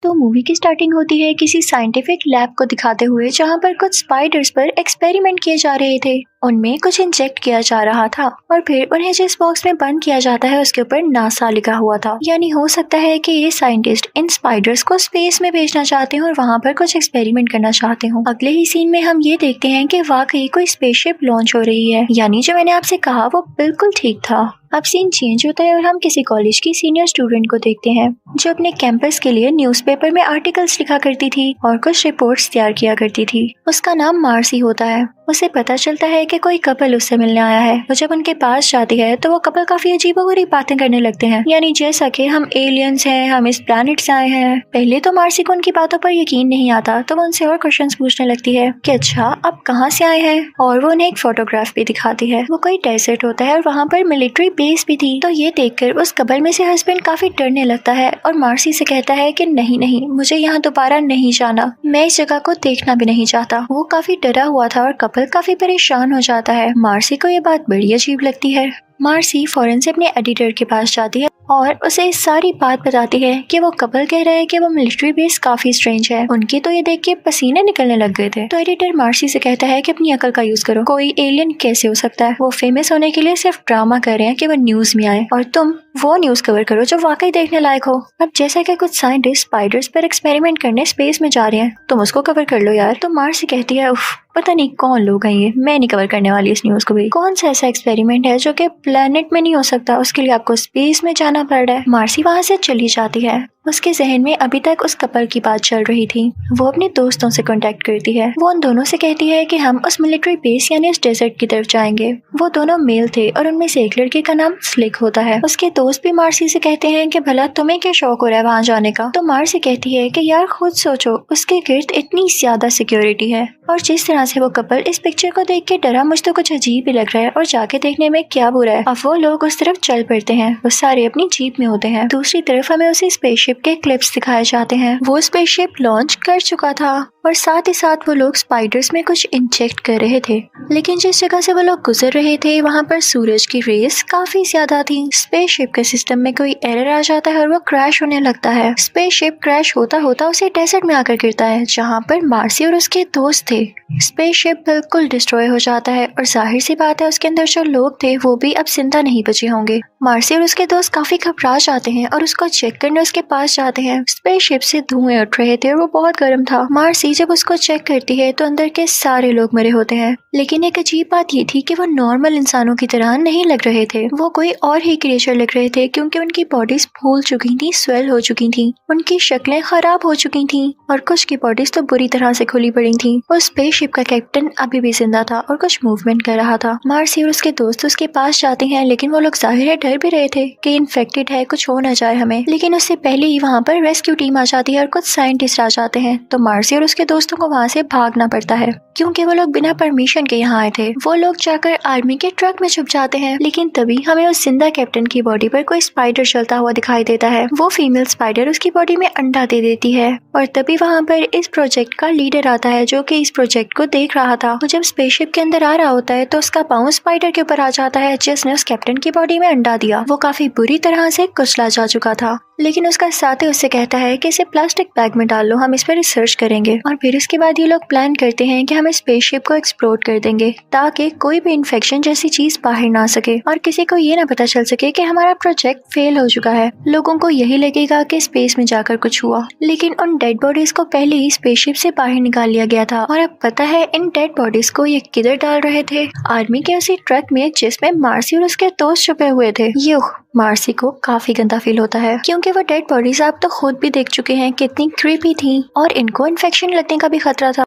तो मूवी की स्टार्टिंग होती है किसी साइंटिफिक लैब को दिखाते हुए जहाँ पर कुछ स्पाइडर्स पर एक्सपेरिमेंट किए जा रहे थे। उनमें कुछ इंजेक्ट किया जा रहा था और फिर उन्हें जिस बॉक्स में बंद किया जाता है उसके ऊपर नासा लिखा हुआ था। यानी हो सकता है कि ये साइंटिस्ट इन स्पाइडर्स को स्पेस में भेजना चाहते हैं और वहाँ पर कुछ एक्सपेरिमेंट करना चाहते हो। अगले ही सीन में हम ये देखते हैं कि वाकई कोई स्पेसशिप लॉन्च हो रही है। यानी जो मैंने आपसे कहा वो बिल्कुल ठीक था। अब सीन चेंज होता है और हम किसी कॉलेज की सीनियर स्टूडेंट को देखते हैं जो अपने कैंपस के लिए न्यूज़पेपर में आर्टिकल्स लिखा करती थी और कुछ रिपोर्ट्स तैयार किया करती थी। उसका नाम मार्सी होता है। उसे पता चलता है कि कोई कपल उससे मिलने आया है। वो जब उनके पास जाती है तो वो कपल काफी अजीबोगरीब बातें करने लगते हैं। यानी जैसा कि हम एलियंस हैं, हम इस प्लैनेट से आए हैं। पहले तो मार्सी को उनकी बातों पर यकीन नहीं आता तो वो उनसे और क्वेश्चंस पूछने लगती है कि अच्छा आप कहाँ से आए हैं, और वो उन्हें एक फोटोग्राफ भी दिखाती है। वो कोई डेजर्ट होता है और वहाँ पर मिलिट्री बेस भी थी। तो ये देखकर उस कपल में से हस्बैंड काफी डरने लगता है और मार्सी से कहता है कि नहीं नहीं, मुझे यहाँ दोबारा नहीं जाना, मैं इस जगह को देखना भी नहीं चाहता। वो काफी डरा हुआ था और कपल काफी परेशान हो जाता है। मार्सी को ये बात बड़ी अजीब लगती है। मार्सी फौरन से अपने एडिटर के पास जाती है और उसे सारी बात बताती है कि वो कपल कह रहे हैं कि वो मिलिट्री बेस काफी स्ट्रेंज है। उनके तो ये देख के पसीने निकलने लग गए थे। तो एडिटर मार्सी से कहता है कि अपनी अकल का यूज करो, कोई एलियन कैसे हो सकता है, वो फेमस होने के लिए सिर्फ ड्रामा कर रहे हैं कि वो न्यूज में आए, और तुम वो न्यूज कवर करो जो वाकई देखने लायक हो। अब जैसा कि कुछ साइंटिस्ट स्पाइडर्स पर एक्सपेरिमेंट करने स्पेस में जा रहे हैं, तुम उसको कवर कर लो यार। तो मार्सी कहती है उफ, पता नहीं कौन लोग हैं ये, मैं नहीं कवर करने वाली इस न्यूज को भी। कौन सा ऐसा एक्सपेरिमेंट है जो कि प्लेनेट में नहीं हो सकता, उसके लिए आपको स्पेस में जाना पड़ रहा है। मार्सी वहाँ से चली जाती है। उसके जहन में अभी तक उस कपल की बात चल रही थी। वो अपने दोस्तों से कांटेक्ट करती है। वो उन दोनों से कहती है कि हम उस मिलिट्री बेस यानी उस डेजर्ट की तरफ जाएंगे। वो दोनों मेल थे और उनमें से एक लड़के का नाम स्लिक होता है। उसके दोस्त भी मार्सी से कहते हैं कि भला तुम्हें क्या शौक हो रहा है वहाँ जाने का। तो मार्सी कहती है कि यार खुद सोचो, उसके गिर्द इतनी ज्यादा सिक्योरिटी है और जिस तरह से वो कपल इस पिक्चर को देख के डरा, मुझे तो कुछ अजीब ही लग रहा है और जाके देखने में क्या बुरा है। अब वो लोग उस तरफ चल पड़ते हैं। वो सारे अपनी जीप में होते हैं। दूसरी तरफ हमें उसी स्पेसशिप के क्लिप्स दिखाए जाते हैं। वो स्पेसशिप लॉन्च कर चुका था और साथ ही साथ वो लोग स्पाइडर्स में कुछ इंजेक्ट कर रहे थे। लेकिन जिस जगह से वो लोग गुजर रहे थे वहाँ पर सूरज की रेस काफी ज्यादा थी। स्पेसशिप के सिस्टम में कोई एरर आ जाता है और वो क्रैश होने लगता है। स्पेसशिप क्रैश होता होता उसे डेजर्ट में आकर गिरता है जहाँ पर मार्सी और उसके दोस्त थे। स्पेसशिप बिल्कुल डिस्ट्रॉय हो जाता है और जाहिर सी बात है उसके अंदर जो लोग थे वो भी अब जिंदा नहीं बचे होंगे। मार्सी और उसके दोस्त काफी घबरा जाते हैं और उसको चेक करने उसके पास जाते हैं। स्पेसशिप से धुएं उठ रहे थे और वो बहुत गर्म था। मार्सी जब उसको चेक करती है तो अंदर के सारे लोग मरे होते हैं। लेकिन एक अजीब बात ये थी कि वो नॉर्मल इंसानों की तरह नहीं लग रहे थे। वो कोई और ही क्रिएचर लग रहे थे क्योंकि उनकी बॉडीज फूल चुकी थी, स्वेल हो चुकी थी, उनकी शक्लें खराब हो चुकी थी और कुछ की बॉडीज तो बुरी तरह से खुली पड़ी थी। उस स्पेसशिप का कैप्टन अभी भी जिंदा था और कुछ मूवमेंट कर रहा था। मार्सी और उसके दोस्त उसके पास जाते हैं लेकिन वो लोग जाहिर है डर भी रहे थे कि इन्फेक्टेड है, कुछ हो ना जाए हमें। लेकिन उससे पहले ही वहाँ पर रेस्क्यू टीम आ जाती है और कुछ साइंटिस्ट आ जाते हैं। तो मार्सी और उसके दोस्तों को वहाँ से भागना पड़ता है क्योंकि वो लोग बिना परमिशन के यहाँ आए थे। वो लोग जाकर आर्मी के ट्रक में छुप जाते हैं। लेकिन तभी हमें उस जिंदा कैप्टन की बॉडी पर कोई स्पाइडर चलता हुआ दिखाई देता है। वो फीमेल स्पाइडर उसकी बॉडी में अंडा दे देती है और तभी वहाँ पर इस प्रोजेक्ट का लीडर आता है जो कि इस प्रोजेक्ट को देख रहा था। वो जब स्पेसशिप के अंदर आ रहा होता है तो उसका पाँव स्पाइडर के ऊपर आ जाता है जिसने उस कैप्टन की बॉडी में अंडा दिया। वो काफी बुरी तरह से कुचला जा चुका था। लेकिन उसका साथी उससे कहता है कि इसे प्लास्टिक बैग में डाल लो, हम इस पर रिसर्च करेंगे। और फिर उसके बाद ये लोग प्लान करते हैं कि हम इस स्पेसशिप को एक्सप्लोर कर देंगे ताकि कोई भी इन्फेक्शन जैसी चीज बाहर ना सके और किसी को ये ना पता चल सके कि हमारा प्रोजेक्ट फेल हो चुका है। लोगों को यही लगेगा कि स्पेस में जाकर कुछ हुआ। लेकिन उन डेड बॉडीज को पहले ही स्पेसशिप से बाहर निकाल लिया गया था और अब पता है इन डेड बॉडीज को ये किधर डाल रहे थे? आर्मी के उसी ट्रक में जिसमें मार्सी और उसके दोस्त छुपे हुए थे। मार्सी को काफी गंदा फील होता है क्योंकि वो डेड बॉडीज आप तो खुद भी देख चुके हैं कितनी क्रीपी थी और इनको इन्फेक्शन लगने का भी खतरा था।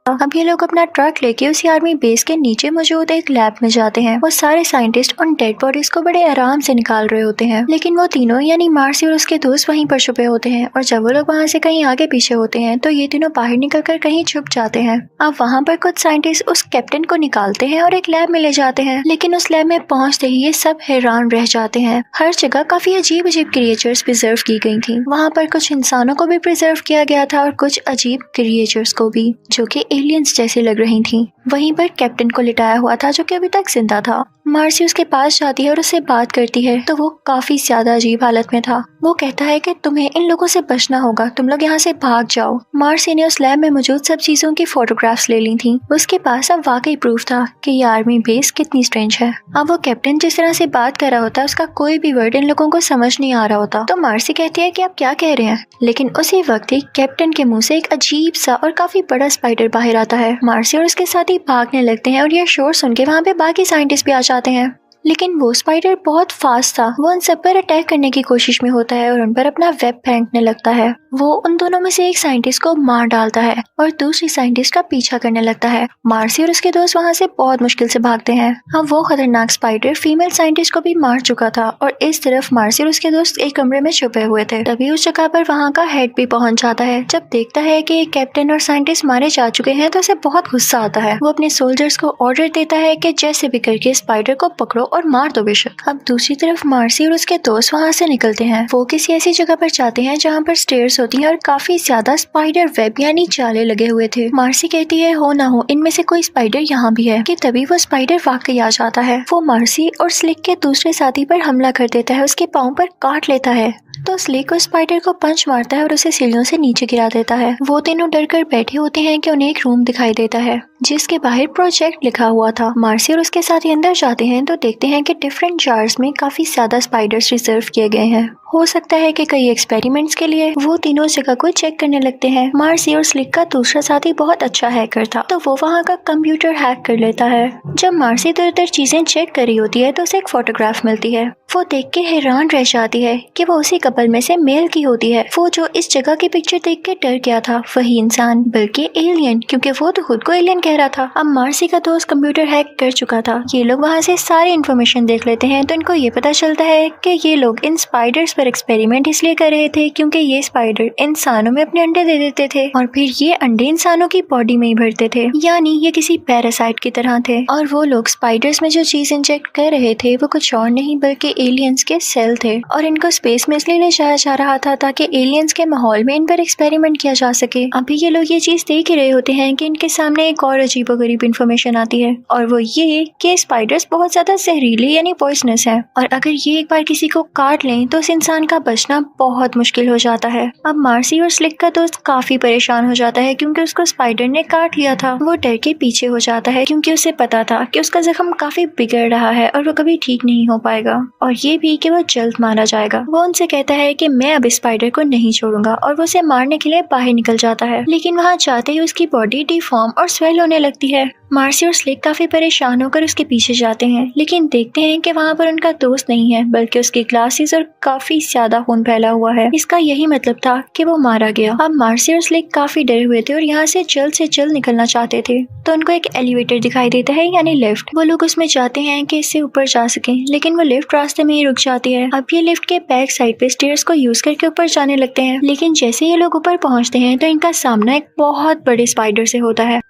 अब ये लोग अपना ट्रक लेके उसी आर्मी बेस के नीचे मौजूद एक लैब में जाते हैं। वो सारे साइंटिस्ट उन डेड बॉडीज को बड़े आराम से निकाल रहे होते हैं लेकिन वो तीनों यानी मार्सी और उसके दोस्त वहीं पर छुपे होते हैं और जब वो लोग वहाँ से कहीं आगे पीछे होते हैं तो ये तीनों बाहर निकलकर कहीं छुप जाते हैं। अब वहाँ पर कुछ साइंटिस्ट उस कैप्टन को निकालते हैं और एक लैब में ले जाते हैं। लेकिन उस लैब में पहुँचते ही ये सब हैरान रह जाते हैं। हर जगह काफी अजीब अजीब क्रिएचर्स प्रिजर्व की गई थी। वहाँ पर कुछ इंसानों को भी प्रिजर्व किया गया था और कुछ अजीब क्रिएचर्स को भी जो कि एलियंस जैसी लग रही थी। वहीं पर कैप्टन को लिटाया हुआ था जो कि अभी तक जिंदा था। मार्सी उसके पास जाती है और उससे बात करती है तो वो काफी ज्यादा अजीब हालत में था। वो कहता है कि तुम्हें इन लोगों से बचना होगा, तुम लोग यहाँ से भाग जाओ। मार्सी ने उस लैब में मौजूद सब चीजों की फोटोग्राफ्स ले ली थी। उसके पास अब वाकई प्रूफ था कि ये आर्मी बेस कितनी स्ट्रेंज है। अब वो कैप्टन जिस तरह से बात कर रहा होता है उसका कोई भी वर्ड इन लोगों को समझ नहीं आ रहा होता। तो मार्सी कहती है कि आप क्या कह रहे हैं, लेकिन उसी वक्त ही कैप्टन के मुंह से एक अजीब सा और काफी बड़ा स्पाइडर बाहर आता है। मार्सी और उसके साथी भागने लगते हैं और ये शोर सुन के वहाँ पे बाकी साइंटिस्ट भी आ जाते हैं। लेकिन वो स्पाइडर बहुत फास्ट था। वो उन सब पर अटैक करने की कोशिश में होता है और उन पर अपना वेब फेंकने लगता है। वो उन दोनों में से एक साइंटिस्ट को मार डालता है और दूसरी साइंटिस्ट का पीछा करने लगता है। मार्सी और उसके दोस्त वहाँ से बहुत मुश्किल से भागते हैं। अब वो खतरनाक स्पाइडर फीमेल साइंटिस्ट को भी मार चुका था और इस तरफ मार्सी और उसके दोस्त एक कमरे में छुपे हुए थे। तभी उस जगह पर वहाँ का हेड भी पहुंच जाता है। जब देखता है कि कैप्टन और साइंटिस्ट मारे जा चुके हैं तो उसे बहुत गुस्सा आता है। वो अपने सोल्जर्स को ऑर्डर देता है कि जैसे भी करके स्पाइडर को पकड़ो और मार दो बेशक। अब दूसरी तरफ मार्सी और उसके दोस्त वहाँ से निकलते हैं। वो किसी ऐसी जगह पर जाते हैं जहाँ पर स्टेयर्स होती हैं और काफी ज्यादा स्पाइडर वेब यानी जाले लगे हुए थे। मार्सी कहती है हो ना हो इनमें से कोई स्पाइडर यहाँ भी है कि तभी वो स्पाइडर वाकई आ जाता है। वो मार्सी और स्लिक के दूसरे साथी पर हमला कर देता है, उसके पाँव पर काट लेता है। तो स्लिक उस स्पाइडर को पंच मारता है और उसे सीढ़ियों से नीचे गिरा देता है। वो तीनों डर कर बैठे होते हैं कि उन्हें एक रूम दिखाई देता है जिसके बाहर प्रोजेक्ट लिखा हुआ था। मार्सी और उसके साथी अंदर जाते हैं तो देखते हैं कि डिफरेंट जार्स में काफी ज्यादा स्पाइडर्स रिजर्व किए गए हैं। हो सकता है कि कई एक्सपेरिमेंट्स के लिए। वो तीनों जगह को चेक करने लगते हैं। मार्सी और स्लिक का दूसरा साथी बहुत अच्छा हैकर था तो वो वहाँ का कंप्यूटर हैक कर लेता है। जब मार्सी इधर उधर चीजें चेक कर रही होती है तो उसे एक फोटोग्राफ मिलती है। वो देख के हैरान रह जाती है कि वो उसी कपल में से मेल की होती है। वो जो इस जगह की पिक्चर देख के डर गया था वही इंसान, बल्कि एलियन, क्योंकि वो तो खुद को एलियन कह रहा था। अब मार्सी का दोस्त कंप्यूटर हैक कर चुका था। ये लोग वहाँ से सारी इन्फॉर्मेशन देख लेते हैं तो इनको ये पता चलता है कि ये लोग इन स्पाइडर्स पर एक्सपेरिमेंट इसलिए कर रहे थे क्योंकि ये स्पाइडर इंसानों में अपने अंडे दे देते थे और फिर ये अंडे इंसानों की बॉडी में ही भरते थे, यानी ये किसी पैरासाइट की तरह थे। और वो लोग स्पाइडर्स में जो चीज इंजेक्ट कर रहे थे वो कुछ और नहीं बल्कि एलियंस के सेल थे और इनको स्पेस में इसलिए ले जाया जा रहा था ताकि एलियंस के माहौल में इन पर एक्सपेरिमेंट किया जा सके। अभी ये लोग ये चीज देख ही रहे होते हैं कि इनके सामने एक और अजीबोगरीब इन्फॉर्मेशन आती है और वो ये कि स्पाइडर्स बहुत ज्यादा जहरीले यानी पॉइजनस है और अगर ये एक बार किसी को काट लें तो उस इंसान का बचना बहुत मुश्किल हो जाता है। अब मार्सी और स्लिक का दोस्त काफी परेशान हो जाता है क्योंकि उसको स्पाइडर ने काट लिया था। वो डर के पीछे हो जाता है क्योंकि उसे पता था कि उसका जख्म काफी बिगड़ रहा है और वो कभी ठीक नहीं हो पाएगा और ये भी कि वो जल्द मारा जाएगा। वो उनसे कहता है कि मैं अब स्पाइडर को नहीं छोड़ूंगा और वो उसे मारने के लिए बाहर निकल जाता है, लेकिन वहाँ जाते ही उसकी बॉडी डिफॉर्म और स्वेल होने लगती है। मार्सी और स्लिक काफी परेशान होकर उसके पीछे जाते हैं लेकिन देखते हैं कि वहाँ पर उनका दोस्त नहीं है बल्कि उसकी ग्लासेस और काफी ज्यादा खून फैला हुआ है। इसका यही मतलब था कि वो मारा गया। अब मार्सी और स्लिक काफी डरे हुए थे और यहाँ से जल्द निकलना चाहते थे तो उनको एक एलिवेटर दिखाई देता है यानी लिफ्ट। वो लोग उसमें जाते हैं कि इससे ऊपर जा सकें लेकिन वो लिफ्ट रास्ते में ही रुक जाती है। अब ये लिफ्ट के बैक साइड पे स्टेयर्स को यूज करके ऊपर जाने लगते हैं लेकिन जैसे ये लोग ऊपर पहुँचते हैं तो इनका सामना एक बहुत बड़े स्पाइडर से होता है।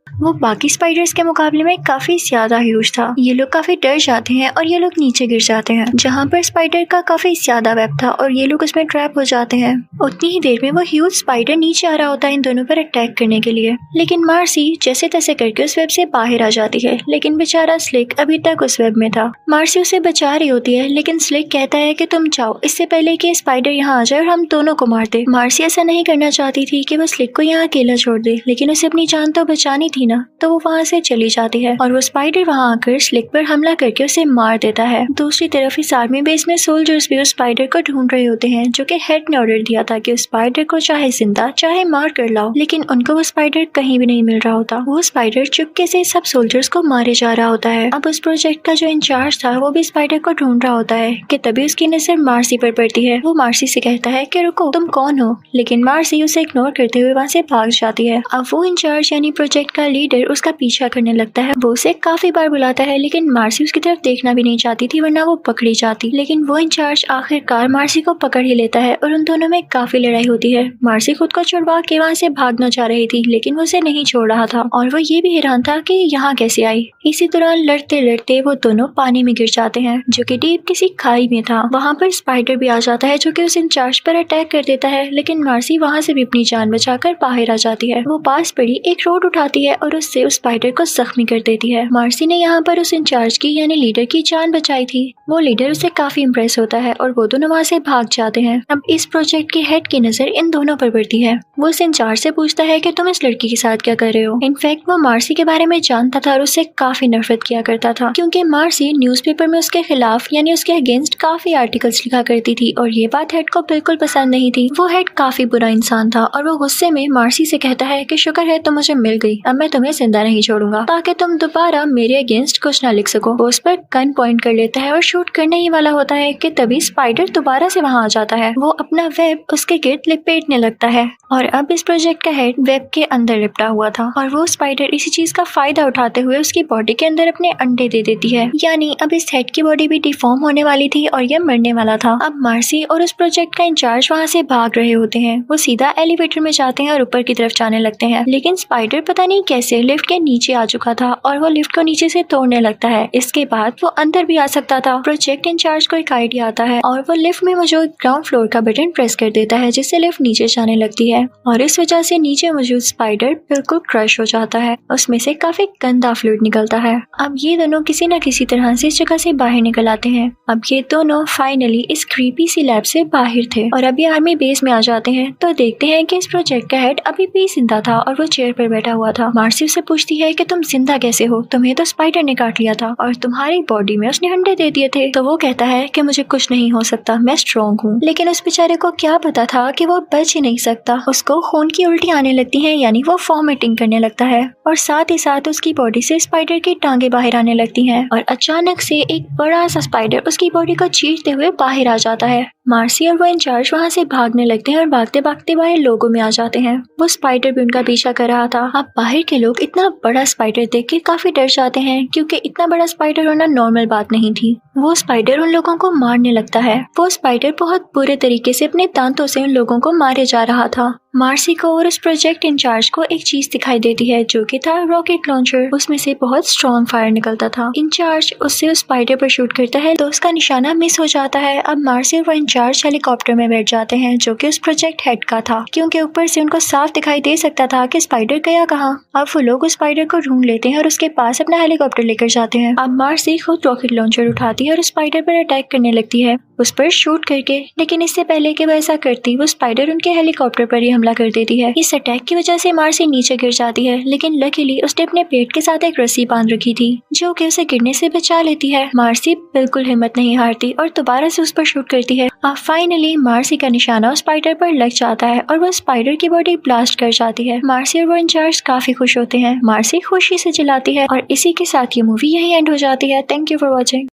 वो बाकी स्पाइडर्स के मुकाबले में काफी ज्यादा ह्यूज था। ये लोग काफी डर जाते हैं और ये लोग नीचे गिर जाते हैं जहाँ पर स्पाइडर का काफी ज्यादा वेब था और ये लोग उसमें ट्रैप हो जाते हैं। उतनी ही देर में वो ह्यूज स्पाइडर नीचे आ रहा होता है इन दोनों पर अटैक करने के लिए, लेकिन मार्सी जैसे तैसे करके उस वेब से बाहर आ जाती है लेकिन बेचारा स्लिक अभी तक उस वेब में था। मार्सी उसे बचा रही होती है लेकिन स्लिक कहता है कि तुम जाओ इससे पहले कि स्पाइडर यहाँ आ जाए और हम दोनों को मार दे। मार्सी ऐसा नहीं करना चाहती थी कि वो स्लिक को यहाँ अकेला छोड़ दे लेकिन उसे अपनी जान तो बचानी थी ना, तो वो वहाँ से चली जाती है और वो स्पाइडर वहाँ आकर स्लिक पर हमला करके उसे मार देता है। दूसरी तरफ इस आर्मी बेस में सोल्जर्स भी उस स्पाइडर को ढूंढ रहे होते हैं जो कि हेड ने ऑर्डर दिया था कि उस स्पाइडर को चाहे जिंदा चाहे मार कर लाओ, लेकिन उनको वो स्पाइडर कहीं भी नहीं मिल रहा होता। वो स्पाइडर चुपके से सब सोल्जर्स को मारे जा रहा होता है। अब उस प्रोजेक्ट का जो इंचार्ज था वो भी स्पाइडर को ढूंढ रहा होता है कि तभी उसकी नजर मार्सी पर पड़ती है। वो मार्सी से कहता है कि रुको तुम कौन हो, लेकिन मार्सी उसे इग्नोर करते हुए वहाँ से भाग जाती है। अब वो इंचार्ज यानी प्रोजेक्ट का लीडर उसका पीछा करने लगता है। वो उसे काफी बार बुलाता है लेकिन मार्सी उसकी तरफ देखना भी नहीं चाहती थी, वरना वो पकड़ी जाती। लेकिन वो इंचार्ज आखिरकार मार्सी को पकड़ ही लेता है और उन दोनों में काफी लड़ाई होती है। मार्सी खुद को छुड़वा के वहाँ से भागना चाह रही थी लेकिन वो उसे नहीं छोड़ रहा था और वो ये भी हैरान था कि यहाँ कैसे आई। इसी दौरान लड़ते लड़ते वो दोनों पानी में गिर जाते हैं जो कि डीप किसी खाई में था। वहाँ पर स्पाइडर भी आ जाता है जो कि उस इंचार्ज पर अटैक कर देता है, लेकिन मार्सी वहाँ से भी अपनी जान बचाकर बाहर आ जाती है। वो पास पड़ी एक रोड उठाती है और उससे उस स्पाइडर को जख्मी कर देती है। मार्सी ने यहाँ पर उस इंचार्ज की यानी लीडर की जान बचाई थी। वो लीडर उससे काफी इम्प्रेस होता है और वो दोनों वहाँ से भाग जाते हैं। अब इस प्रोजेक्ट के हेड की नजर इन दोनों पर पड़ती है। वो उस इंचार्ज से पूछता है कि तुम इस लड़की के साथ क्या कर रहे हो। इनफैक्ट वो मार्सी के बारे में जानता था और उससे काफी नफरत किया करता था क्योंकि मार्सी न्यूज़पेपर में उसके खिलाफ यानी उसके अगेंस्ट काफी आर्टिकल्स लिखा करती थी और ये बात हेड को बिल्कुल पसंद नहीं थी। वो हेड काफी बुरा इंसान था और वो गुस्से में मार्सी से कहता है कि शुक्र है तुम मुझे मिल गई, अब मैं तुम्हें जिंदा नहीं छोड़ूंगा ताकि तुम दोबारा मेरे अगेंस्ट कुछ ना लिख सको। वो उस पर गन पॉइंट कर लेता है और शूट करने ही वाला होता है कि तभी स्पाइडर दोबारा से वहाँ आ जाता है। वो अपना वेब उसके गिर्द लिपेटने लगता है और अब इस प्रोजेक्ट का हेड वेब के अंदर लिपटा हुआ था और वो स्पाइडर इसी चीज का फायदा उठाते हुए उसकी बॉडी के अंदर अपने अंडे दे देती है। यानी अब इस हेड की बॉडी भी डिफॉर्म होने वाली थी और यह मरने वाला था। अब मार्सी और उस प्रोजेक्ट का इंचार्ज वहाँ से भाग रहे होते हैं। वो सीधा एलिवेटर में जाते हैं और ऊपर की तरफ जाने लगते हैं, लेकिन स्पाइडर पता नहीं कैसे लिफ्ट के नीचे आ चुका था और वो लिफ्ट को नीचे से तोड़ने लगता है। इसके बाद वो अंदर भी आ सकता था। प्रोजेक्ट इंचार्ज को एक आइडिया आता है और वो लिफ्ट में मौजूद ग्राउंड फ्लोर का बटन प्रेस कर देता है जिससे लिफ्ट नीचे जाने लगती है और इस वजह से नीचे मौजूद स्पाइडर बिल्कुल क्रश हो जाता है। उसमें से काफी गंदा फ्लूइड निकलता है। अब ये दोनों किसी न किसी तरह से इस जगह से बाहर निकल आते हैं। अब ये दोनों फाइनली इस क्रीपी सी लैब से बाहर थे और अभी आर्मी बेस में आ जाते हैं तो देखते हैं कि इस प्रोजेक्ट का हेड अभी भी जिंदा था और वो चेयर पर बैठा हुआ था। मार्सी उससे पूछती है कि तुम जिंदा कैसे हो, तुम्हें तो स्पाइडर ने काट लिया था और तुम्हारी बॉडी में उसने अंडे दे दिए थे। तो वो कहता है कि मुझे कुछ नहीं हो सकता, मैं स्ट्रॉन्ग हूँ। लेकिन उस बेचारे को क्या पता था कि वो बच ही नहीं सकता। उसको खून की उल्टी आने लगती है यानी वो वॉमिटिंग करने लगता है और साथ ही साथ उसकी बॉडी से स्पाइडर की टांगे बाहर आने लगती हैं और अचानक से एक बड़ा सा स्पाइडर उसकी बॉडी को चीरते हुए बाहर आ जाता है। मार्सी और वो इंचार्ज वहाँ से भागने लगते हैं और भागते भागते बाहर लोगों में आ जाते हैं। वो स्पाइडर भी उनका पीछा कर रहा था। अब बाहर के लोग इतना बड़ा स्पाइडर देख के काफी डर जाते हैं क्योंकि इतना बड़ा स्पाइडर होना नॉर्मल बात नहीं थी। वो स्पाइडर उन लोगों को मारने लगता है। वो स्पाइडर बहुत बुरे तरीके से अपने दांतों से उन लोगों को मारे जा रहा था। मार्सी को और उस प्रोजेक्ट इंचार्ज को एक चीज दिखाई देती है जो कि था रॉकेट लॉन्चर। उसमें से बहुत स्ट्रॉन्ग फायर निकलता था। इंचार्ज उससे उस स्पाइडर पर शूट करता है तो उसका निशाना मिस हो जाता है। अब मार्सी और वो इंचार्ज हेलीकॉप्टर में बैठ जाते हैं जो कि उस प्रोजेक्ट हेड का था क्योंकि ऊपर से उनको साफ दिखाई दे सकता था कि स्पाइडर गया कहाँ। अब वो लोग उस स्पाइडर को ढूंढ लेते हैं और उसके पास अपना हेलीकॉप्टर लेकर जाते हैं। अब मार्सी खुद रॉकेट लॉन्चर उठाती है और स्पाइडर पर अटैक करने लगती है, उस पर शूट करके। लेकिन इससे पहले कि वो ऐसा करती, वो स्पाइडर उनके हेलीकॉप्टर पर ही हमला कर देती है। इस अटैक की वजह से मार्सी नीचे गिर जाती है, लेकिन लकीली उसने अपने पेट के साथ एक रस्सी बांध रखी थी जो कि उसे गिरने से बचा लेती है। मार्सी बिल्कुल हिम्मत नहीं हारती और दोबारा से उस पर शूट करती है। फाइनली मार्सी का निशाना उस स्पाइडर पर लग जाता है और वो स्पाइडर की बॉडी ब्लास्ट कर जाती है। मार्सी और वो इंचार्ज काफी खुश होते हैं। मार्सी खुशी से चिल्लाती है और इसी के साथ ये मूवी यही एंड हो जाती है। Thank you for watching.